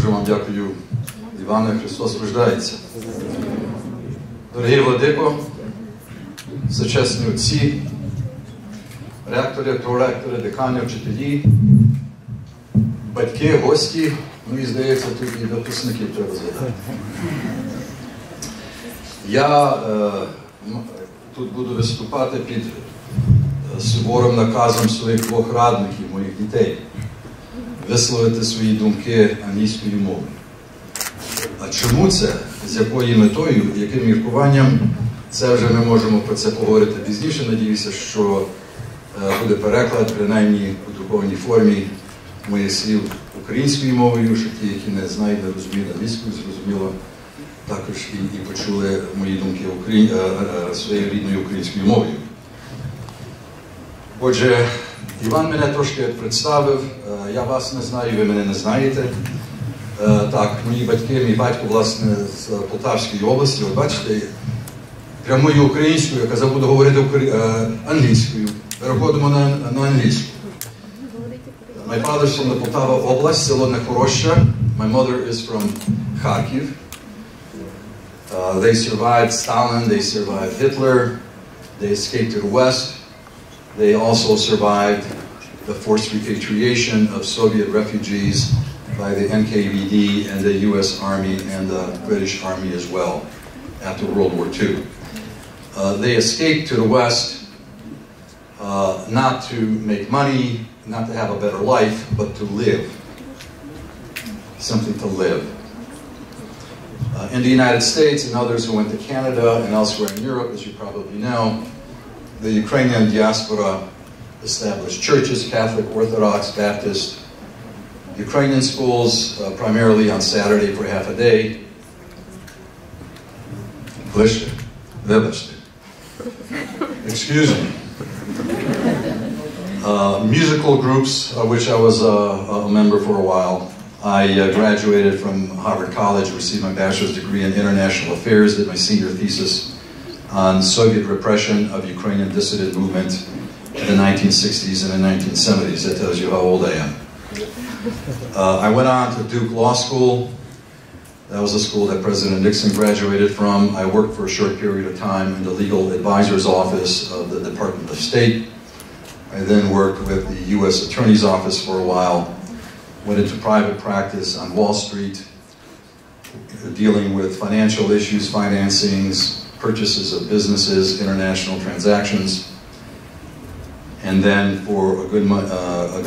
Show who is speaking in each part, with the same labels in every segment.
Speaker 1: Дуже вам дякую, Іване, Христос рождається. Дорогі владико, сучасні отці, ректори, проректори, декани, вчителі, батьки, гості, ну і, здається, тут і випускників треба згадати. Я тут буду виступати під суворим наказом своїх двох радників, моїх дітей, висловити свої думки англійською мовою. А чому це? З якою метою, яким міркуванням? Це вже ми можемо про це поговорити пізніше. Надіюся, що буде переклад, принаймні у друкованій формі моїх слів українською мовою, що ті, які не знають, не розуміють англійською, зрозуміло, також і почули мої думки своєю рідною українською мовою. Отже, Іван мене трошки представив, я вас не знаю, ви мене не знаєте. Так, мої батьки, мій батько, власне, з Полтавської області, от бачите, прямою українською, я казав, буду говорити англійською. Переходимо на англійську. My father's from the Poltava область, село Нехороща. My mother is from Kharkiv. They survived Stalin, they survived Hitler, they escaped to the West. They also survived the forced repatriation of Soviet refugees by the NKVD and the US Army and the British Army as well after World War II. They escaped to the West not to make money, not to have a better life, but to live. Simply to live. In the United States and others who went to Canada and elsewhere in Europe, as you probably know, the Ukrainian diaspora established churches, Catholic, Orthodox, Baptist, Ukrainian schools, primarily on Saturday for half a day. Excuse me. Musical groups, of which I was a member for a while. I graduated from Harvard College, received my bachelor's degree in international affairs, did my senior thesis on Soviet repression of Ukrainian dissident movement in the 1960s and the 1970s. That tells you how old I am. I went on to Duke Law School. That was a school that President Nixon graduated from. I worked for a short period of time in the legal advisor's office of the Department of State. I then worked with the U.S. Attorney's Office for a while. Went into private practice on Wall Street, dealing with financial issues, financings, purchases of businesses, international transactions. And then for a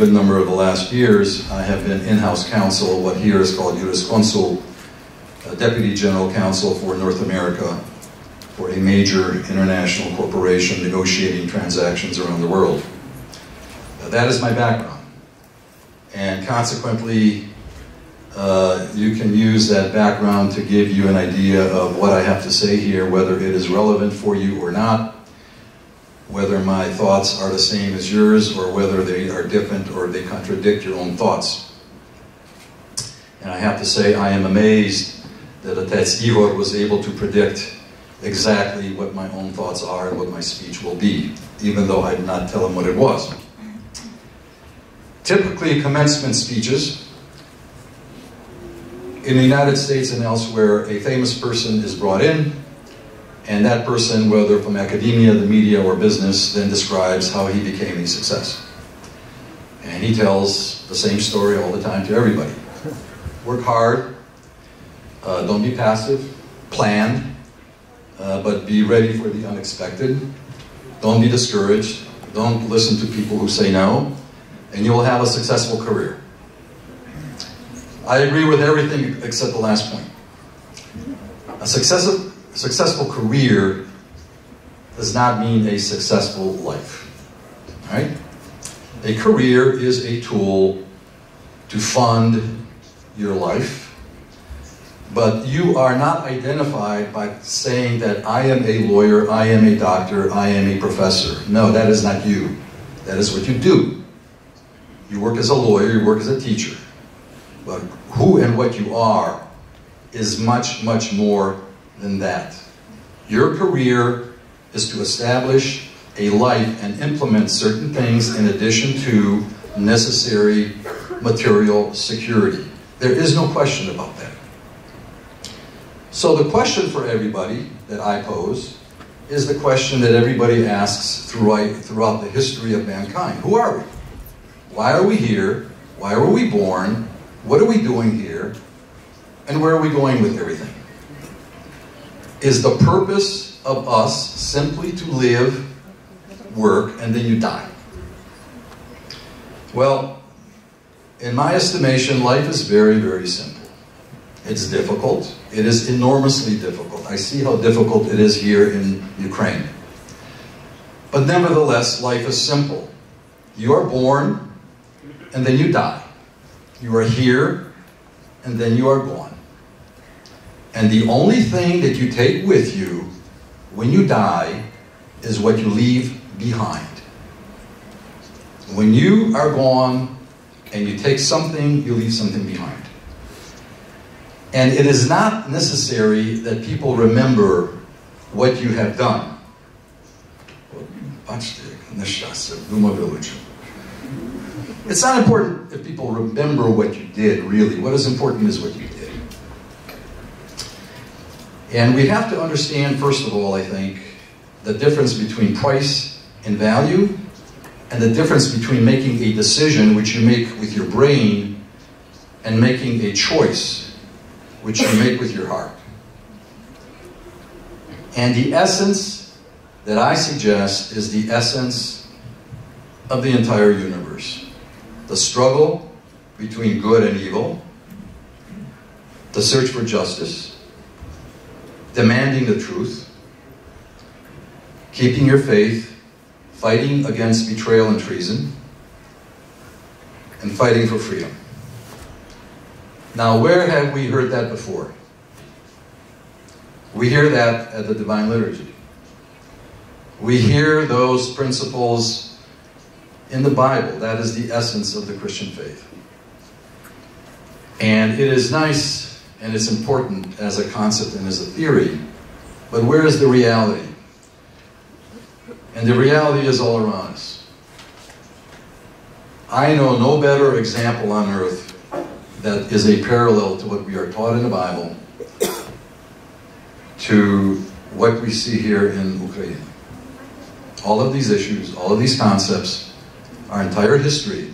Speaker 1: good number of the last years, I have been in-house counsel, what here is called jurisconsul, Deputy General Counsel for North America, for a major international corporation negotiating transactions around the world. That is my background. And consequently, you can use that background to give you an idea of what I have to say here, whether it is relevant for you or not, whether my thoughts are the same as yours, or whether they are different or they contradict your own thoughts. And I have to say, I am amazed that Otec Igor was able to predict exactly what my own thoughts are and what my speech will be, even though I did not tell him what it was. Typically, commencement speeches, in the United States and elsewhere, a famous person is brought in, and that person, whether from academia, the media, or business, then describes how he became a success. And he tells the same story all the time to everybody. Work hard, don't be passive, plan, but be ready for the unexpected. Don't be discouraged, don't listen to people who say no, and you will have a successful career. I agree with everything except the last point. A successful career does not mean a successful life. Right? A career is a tool to fund your life, but you are not identified by saying that I am a lawyer, I am a doctor, I am a professor. No, that is not you. That is what you do. You work as a lawyer, you work as a teacher. But who and what you are is much, much more than that. Your career is to establish a life and implement certain things in addition to necessary material security. There is no question about that. So the question for everybody that I pose is the question that everybody asks throughout the history of mankind. Who are we? Why are we here? Why were we born? What are we doing here? And where are we going with everything? Is the purpose of us simply to live, work, and then you die? Well, in my estimation, life is very, very simple. It's difficult. It is enormously difficult. I see how difficult it is here in Ukraine. But nevertheless, life is simple. You are born, and then you die. You are here, and then you are gone. And the only thing that you take with you when you die is what you leave behind. When you are gone and you take something, you leave something behind. And it is not necessary that people remember what you have done. It's not important if people remember what you did, really. What is important is what you did. And we have to understand, first of all, I think, the difference between price and value, and the difference between making a decision, which you make with your brain, and making a choice, which you make with your heart. And the essence that I suggest is the essence of the entire universe. The struggle between good and evil, the search for justice, demanding the truth, keeping your faith, fighting against betrayal and treason, and fighting for freedom. Now, where have we heard that before? We hear that at the Divine Liturgy. We hear those principles in the Bible. That is the essence of the Christian faith. And it is nice and it's important as a concept and as a theory, but where is the reality? And the reality is all around us. I know no better example on earth that is a parallel to what we are taught in the Bible to what we see here in Ukraine. All of these issues, all of these concepts, our entire history,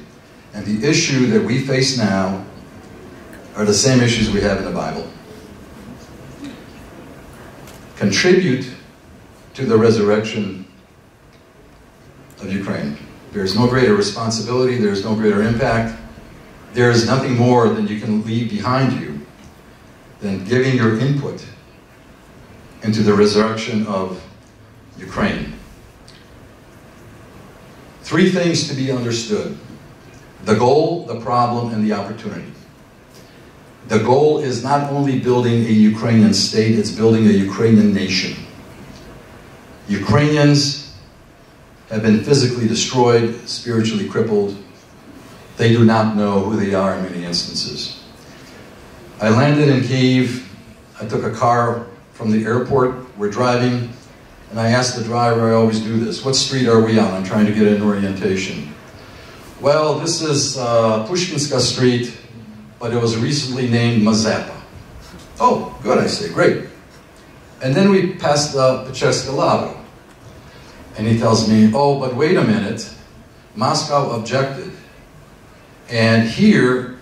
Speaker 1: and the issue that we face now are the same issues we have in the Bible. Contribute to the resurrection of Ukraine. There is no greater responsibility, there is no greater impact. There is nothing more than you can leave behind you than giving your input into the resurrection of Ukraine. Three things to be understood: the goal, the problem, and the opportunity. The goal is not only building a Ukrainian state, it's building a Ukrainian nation. Ukrainians have been physically destroyed, spiritually crippled. They do not know who they are in many instances. I landed in Kyiv. I took a car from the airport. We're driving, and I asked the driver, I always do this, what street are we on? I'm trying to get an orientation. Well, this is Pushkinska Street, but it was recently named Mazeppa. Oh, good, I say, great. And then we passed the Pecherska Lavra. And he tells me, oh, but wait a minute, Moscow objected. And here,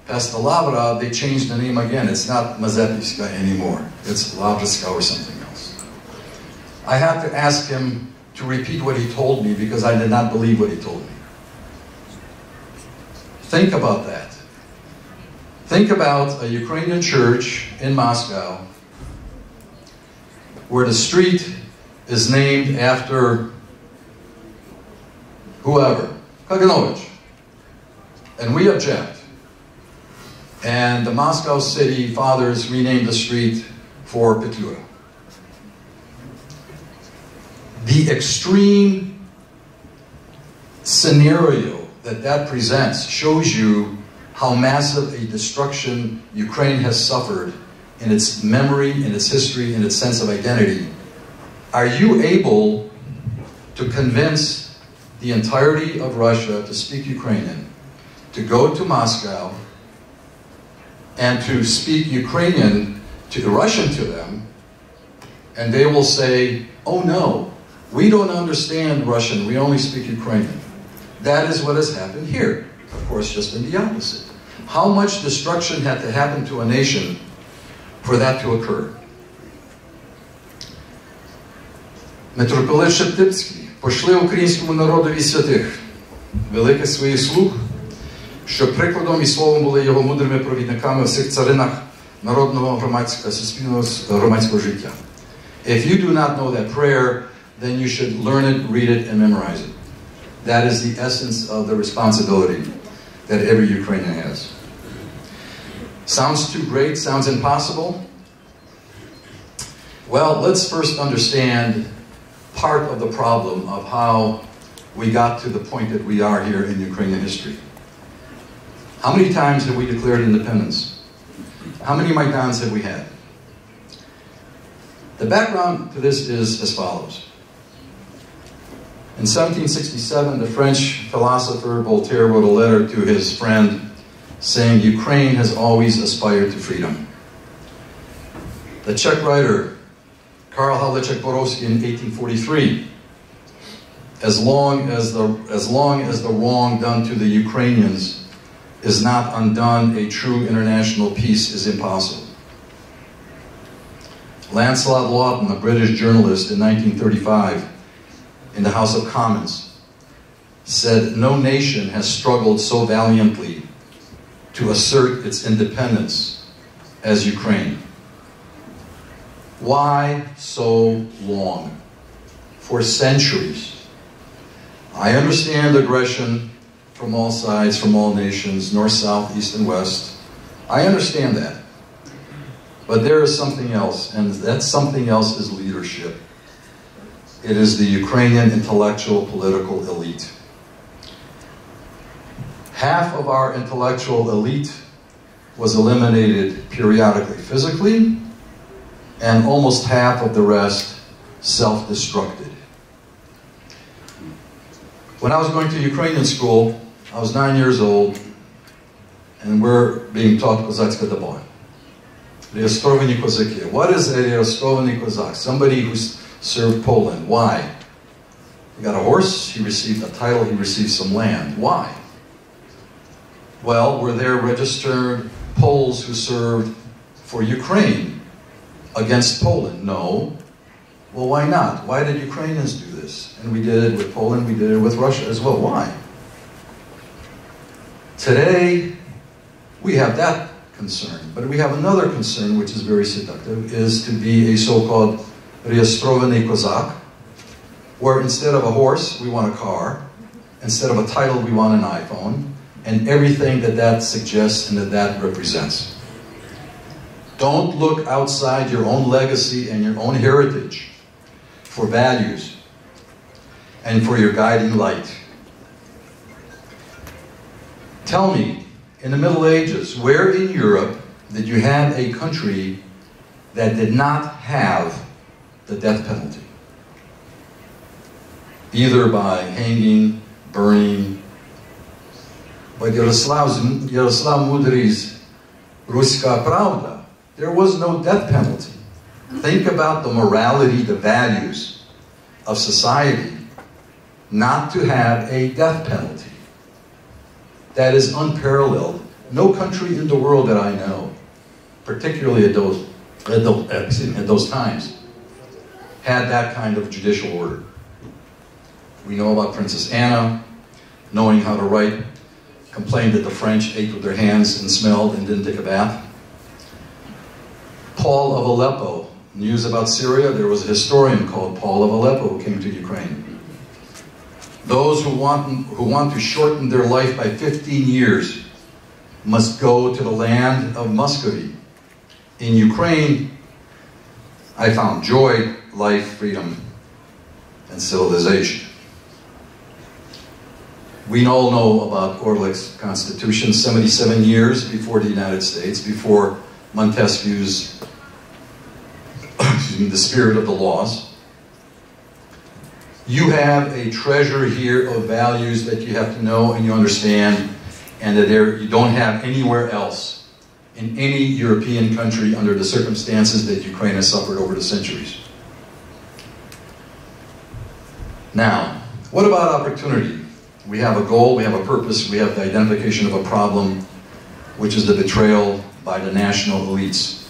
Speaker 1: past the Lavra, they changed the name again. It's not Mazepivska anymore. It's Lavriska or something else. I had to ask him to repeat what he told me because I did not believe what he told me. Think about that. Think about a Ukrainian church in Moscow where the street is named after whoever, Kaganovich. And we object. And the Moscow city fathers renamed the street for Petlura. The extreme scenario that presents shows you how massive a destruction Ukraine has suffered in its memory, in its history, in its sense of identity. Are you able to convince the entirety of Russia to speak Ukrainian, to go to Moscow and to speak Ukrainian to Russian to them, and they will say, oh no, we don't understand Russian, we only speak Ukrainian. That is what has happened here. Of course, just in the opposite. How much destruction had to happen to a nation for that to occur? Митрополит Шептицький: пошли українському народові святих, великих своїх слуг, щоб прикладом і словом були його мудрими провідниками в всіх царинах народного громадського, суспільного громадського життя. If you do not know that prayer, then you should learn it, read it, and memorize it. That is the essence of the responsibility that every Ukrainian has. Sounds too great? Sounds impossible? Well, let's first understand part of the problem of how we got to the point that we are here in Ukrainian history. How many times have we declared independence? How many Maidans have we had? The background to this is as follows. In 1767, the French philosopher Voltaire wrote a letter to his friend saying, Ukraine has always aspired to freedom. The Czech writer Karl Havlicek Borovsky in 1843, as long as the wrong done to the Ukrainians is not undone, a true international peace is impossible. Lancelot Lawton, a British journalist in 1935, in the House of Commons, said, no nation has struggled so valiantly to assert its independence as Ukraine. Why so long? For centuries. I understand aggression from all sides, from all nations, north, south, east, and west. I understand that. But there is something else, and that something else is leadership. It is the Ukrainian intellectual political elite. Half of our intellectual elite was eliminated periodically physically, and almost half of the rest self-destructed. When I was going to Ukrainian school, I was 9 years old, and we're being taught Kozatska Dabon. Reestrovani Kozaki. What is a Reestrovani Kozak? Somebody who served Poland. Why? He got a horse, he received a title, he received some land. Why? Well, were there registered Poles who served for Ukraine against Poland? No. Well, why not? Why did Ukrainians do this? And we did it with Poland, we did it with Russia as well. Why? Today, we have that concern. But we have another concern, which is very seductive, is to be a so-called Reestrovany Kozak, where instead of a horse, we want a car. Instead of a title, we want an iPhone. And everything that that suggests and that that represents. Don't look outside your own legacy and your own heritage for values and for your guiding light. Tell me, in the Middle Ages, where in Europe did you have a country that did not have the death penalty? Either by hanging, burning. But Yaroslav Mudry's Ruska Pravda, there was no death penalty. Think about the morality, the values of society not to have a death penalty. That is unparalleled. No country in the world that I know, particularly at those times, had that kind of judicial order. We know about Princess Anna, knowing how to write, complained that the French ate with their hands and smelled and didn't take a bath. Paul of Aleppo, news about Syria, there was a historian called Paul of Aleppo who came to Ukraine. Those who want to shorten their life by 15 years must go to the land of Muscovy. In Ukraine, I found joy, life, freedom, and civilization. We all know about Orlik's Constitution, 77 years before the United States, before Montesquieu's, the spirit of the laws. You have a treasure here of values that you have to know and you understand, and that you don't have anywhere else in any European country under the circumstances that Ukraine has suffered over the centuries. Now, what about opportunity? We have a goal, we have a purpose, we have the identification of a problem, which is the betrayal by the national elites.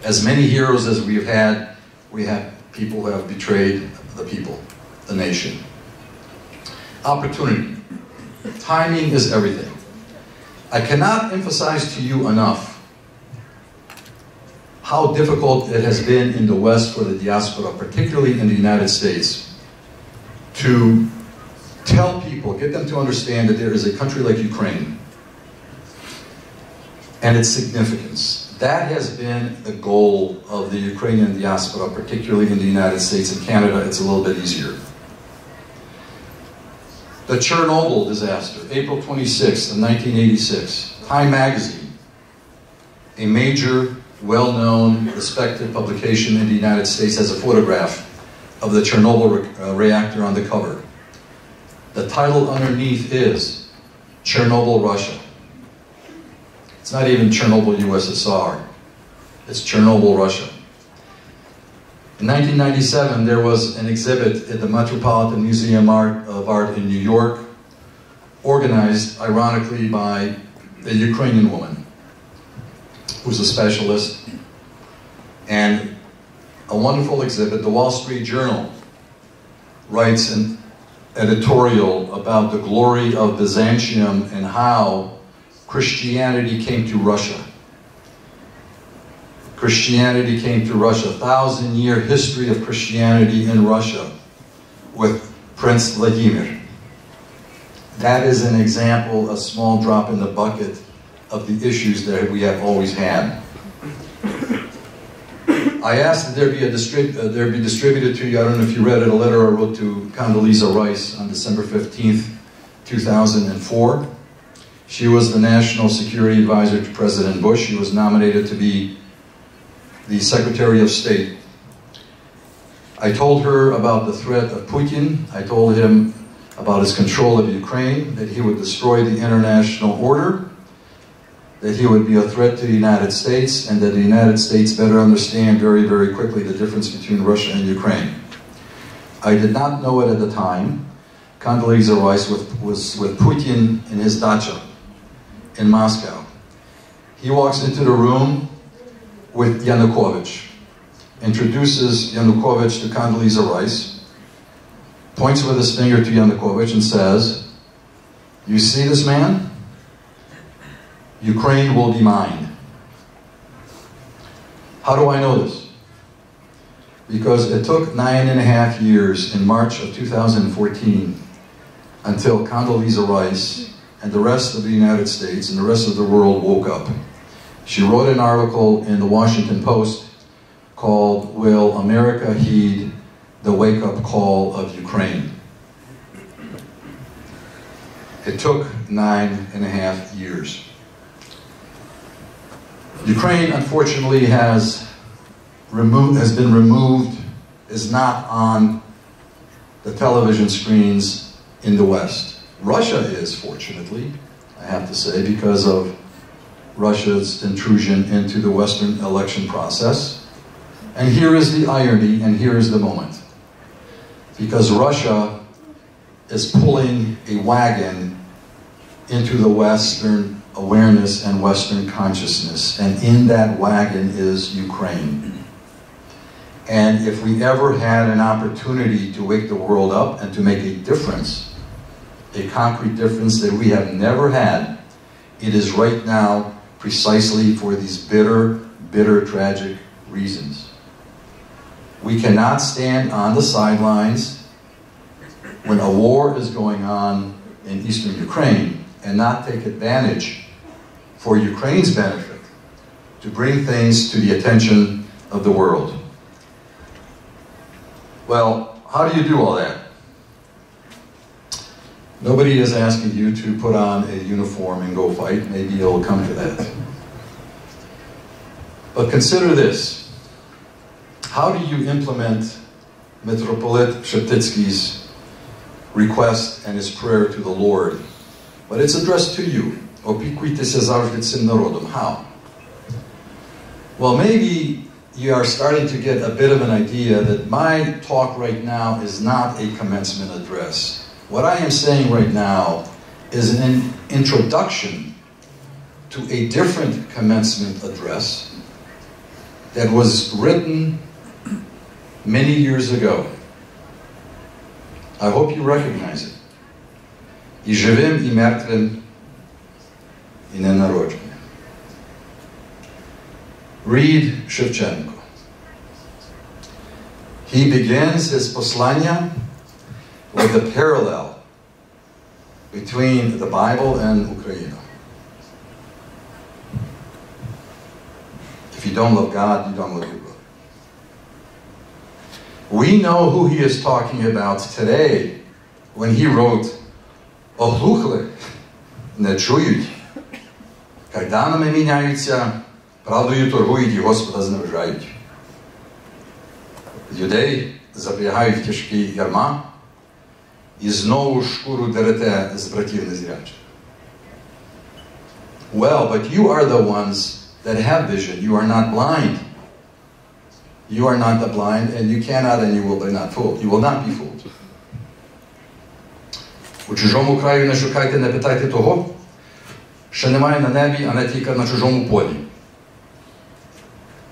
Speaker 1: As many heroes as we have people who have betrayed the people, the nation. Opportunity. Timing is everything. I cannot emphasize to you enough how difficult it has been in the West for the diaspora, particularly in the United States, to tell people, get them to understand that there is a country like Ukraine and its significance. That has been the goal of the Ukrainian diaspora, particularly in the United States and Canada. It's a little bit easier. The Chernobyl disaster, April 26th of 1986. Time magazine, a major, well-known, respected publication in the United States, has a photograph of the Chernobyl reactor on the cover. The title underneath is Chernobyl, Russia. It's not even Chernobyl, USSR. It's Chernobyl, Russia. In 1997, there was an exhibit at the Metropolitan Museum of Art in New York, organized, ironically, by a Ukrainian woman who's a specialist, and a wonderful exhibit. The Wall Street Journal writes an editorial about the glory of Byzantium and how Christianity came to Russia. Christianity came to Russia, 1,000-year history of Christianity in Russia with Prince Vladimir. That is an example, a small drop in the bucket of the issues that we have always had. I asked that there be distributed to you, I don't know if you read it, a letter I wrote to Condoleezza Rice on December 15th, 2004. She was the National Security Advisor to President Bush. She was nominated to be the Secretary of State. I told her about the threat of Putin. I told him about his control of Ukraine, that he would destroy the international order, that he would be a threat to the United States, and that the United States better understand very, very quickly the difference between Russia and Ukraine. I did not know it at the time. Condoleezza Rice was with Putin in his dacha in Moscow. He walks into the room with Yanukovych, introduces Yanukovych to Condoleezza Rice, points with his finger to Yanukovych and says, "You see this man? Ukraine will be mine." How do I know this? Because it took 9.5 years in March of 2014 until Condoleezza Rice and the rest of the United States and the rest of the world woke up. She wrote an article in the Washington Post called, "Will America Heed the Wake-Up Call of Ukraine?" It took 9.5 years. Ukraine, unfortunately, is not on the television screens in the West. Russia is, fortunately, I have to say, because of Russia's intrusion into the Western election process. And here is the irony, and here is the moment. Because Russia is pulling a wagon into the Western awareness and Western consciousness, and in that wagon is Ukraine. And if we ever had an opportunity to wake the world up and to make a difference, a concrete difference that we have never had, it is right now, precisely for these bitter, bitter, tragic reasons. We cannot stand on the sidelines when a war is going on in eastern Ukraine and not take advantage for Ukraine's benefit to bring things to the attention of the world. Well, how do you do all that? Nobody is asking you to put on a uniform and go fight. Maybe it'll come to that. But consider this. How do you implement Metropolitan Sheptytsky's request and his prayer to the Lord? But it's addressed to you. Опікуйтеся завжди цим народом. How? Well, maybe you are starting to get a bit of an idea that my talk right now is not a commencement address. What I am saying right now is an introduction to a different commencement address that was written many years ago. I hope you recognize it. І живим, і мертвим, і ненародженим. Read Shevchenko. He begins his послання with a parallel between the Bible and Ukraine. If you don't love God, you don't love your brother. We know who he is talking about today when he wrote, «Оглухли, не чують, кайданами міняються, правдою торгують і Господа зневажають. Людей запрягають в тяжкі ярма, і знову шкуру дерете з братів незрячих». Well, but you are the ones that have vision. You are not blind. You are not the blind, and you cannot and you will be not fooled. You will not be fooled. У чужому краю не шукайте, не питайте того, що немає на небі, а не тільки на чужому полі.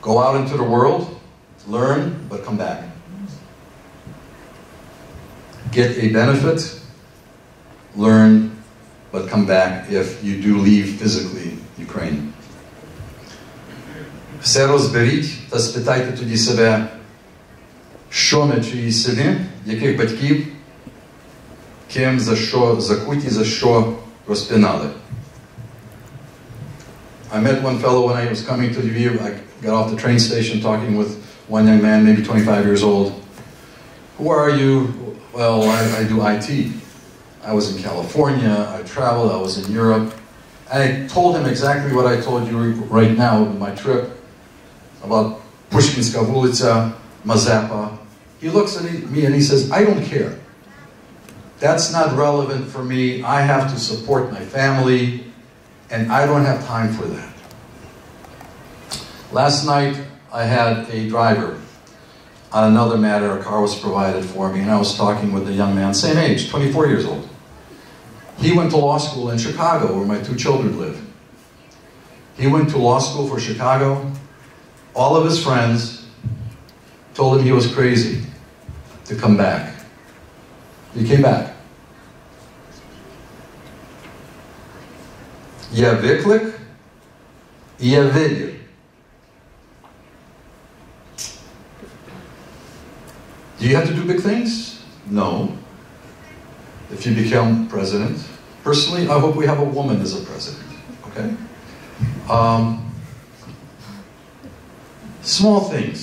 Speaker 1: Go out into the world, learn, but come back. Get a benefit, learn, but come back if you do leave physically Ukraine. Все розберіть та спитайте тоді себе, що ми чиї сини, яких батьків, ким, за що закуті, за що розпинали. I met one fellow when I was coming to Lviv. I got off the train station talking with one young man, maybe 25 years old. Who are you? Well, I do IT. I was in California, I traveled, I was in Europe. I told him exactly what I told you right now in my trip about Pushkinska Vulitsa, Mazeppa. He looks at me and he says, I don't care. That's not relevant for me. I have to support my family, and I don't have time for that. Last night, I had a driver. On another matter, a car was provided for me, and I was talking with a young man, same age, 24 years old. He went to law school in Chicago, where my two children live. He went to law school for Chicago. All of his friends told him he was crazy to come back. He came back. Є виклик, і є вибір. Do you have to do big things? No. If you become president. Personally, I hope we have a woman as a president. Okay? Small things.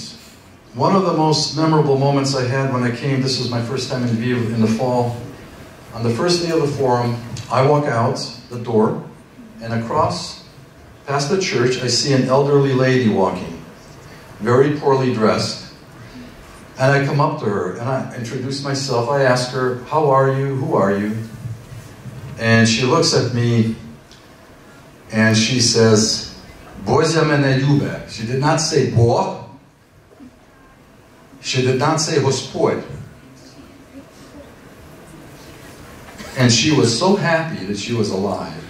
Speaker 1: One of the most memorable moments I had when I came, this was my first time in Lviv in the fall. On the first day of the forum, I walk out the door, and across, past the church, I see an elderly lady walking, very poorly dressed. And I come up to her, and I introduce myself. I ask her, how are you? Who are you? And she looks at me, and she says, Bozya mene ljube. She did not say Bog. She did not say Gospodь. And she was so happy that she was alive.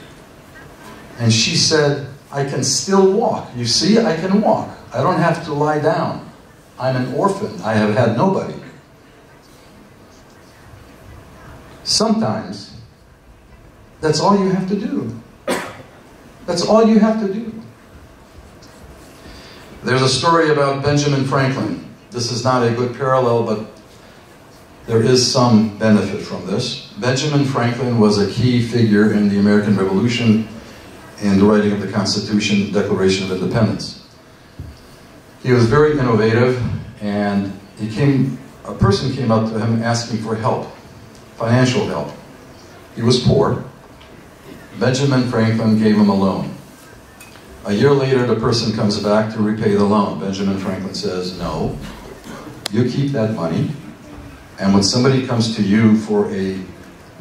Speaker 1: And she said, I can still walk. You see, I can walk. I don't have to lie down. I'm an orphan. I have had nobody. Sometimes, that's all you have to do. That's all you have to do. There's a story about Benjamin Franklin. This is not a good parallel, but there is some benefit from this. Benjamin Franklin was a key figure in the American Revolution in the writing of the Constitution, Declaration of Independence. He was very innovative, and a person came up to him asking for help, financial help. He was poor. Benjamin Franklin gave him a loan. A year later, the person comes back to repay the loan. Benjamin Franklin says, no, you keep that money, and when somebody comes to you for a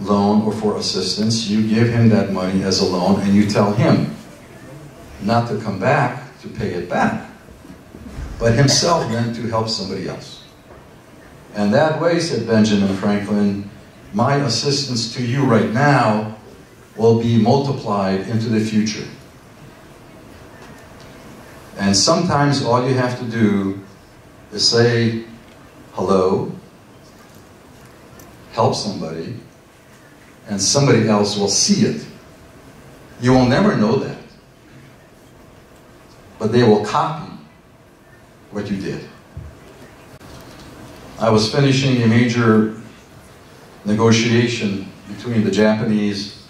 Speaker 1: loan or for assistance, you give him that money as a loan, and you tell him not to come back to pay it back. but himself meant to help somebody else. And that way, said Benjamin Franklin, my assistance to you right now will be multiplied into the future. And sometimes all you have to do is say hello, help somebody, and somebody else will see it. You will never know that. But they will copy what you did. I was finishing a major negotiation between the Japanese,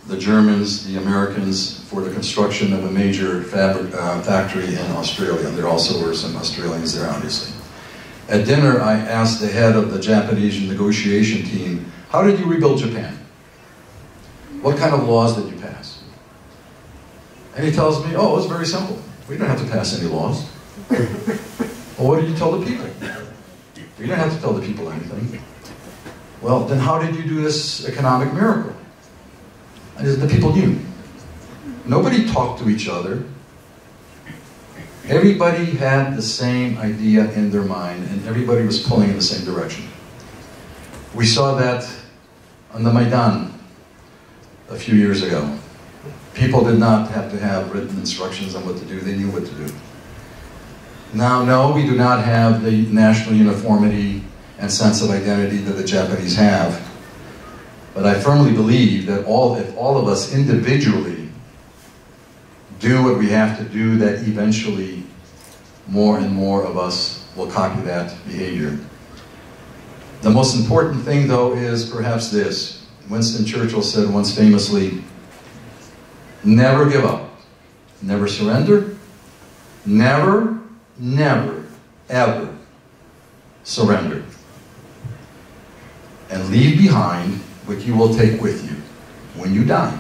Speaker 1: the Germans, the Americans for the construction of a major factory in Australia. There also were some Australians there, obviously. At dinner, I asked the head of the Japanese negotiation team, how did you rebuild Japan? What kind of laws did you pass? And he tells me, oh, it's very simple. We don't have to pass any laws. Well, what did you tell the people? You don't have to tell the people anything. Well, then how did you do this economic miracle? And the people knew. Nobody talked to each other. Everybody had the same idea in their mind, and everybody was pulling in the same direction. We saw that on the Maidan a few years ago. People did not have to have written instructions on what to do. They knew what to do. Now, no, we do not have the national uniformity and sense of identity that the Japanese have. But I firmly believe that if all of us individually do what we have to do, that eventually more and more of us will copy that behavior. The most important thing, though, is perhaps this. Winston Churchill said once famously, never give up, never surrender, never, never, ever surrender. And leave behind what you will take with you when you die.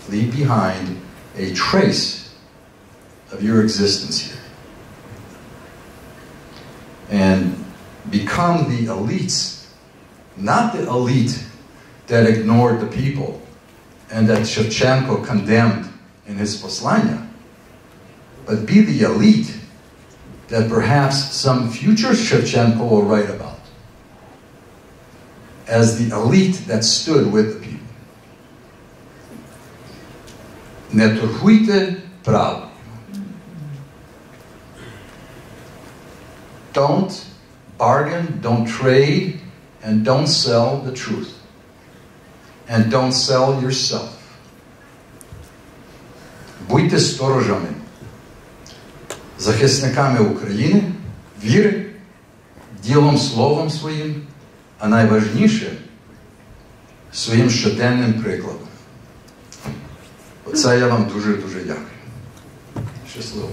Speaker 1: Leave behind a trace of your existence here. And become the elites, not the elite that ignored the people and that Shevchenko condemned in his Poslania, but be the elite that perhaps some future Shevchenko will write about as the elite that stood with the people. Не торгуйте правдою. Don't bargain, don't trade, and don't sell the truth. And don't sell yourself. Будьте сторожами, захисниками України, віри, ділом, словом своїм, а найважніше – своїм щоденним прикладом. Оце я вам дуже-дуже дякую. Щасливо.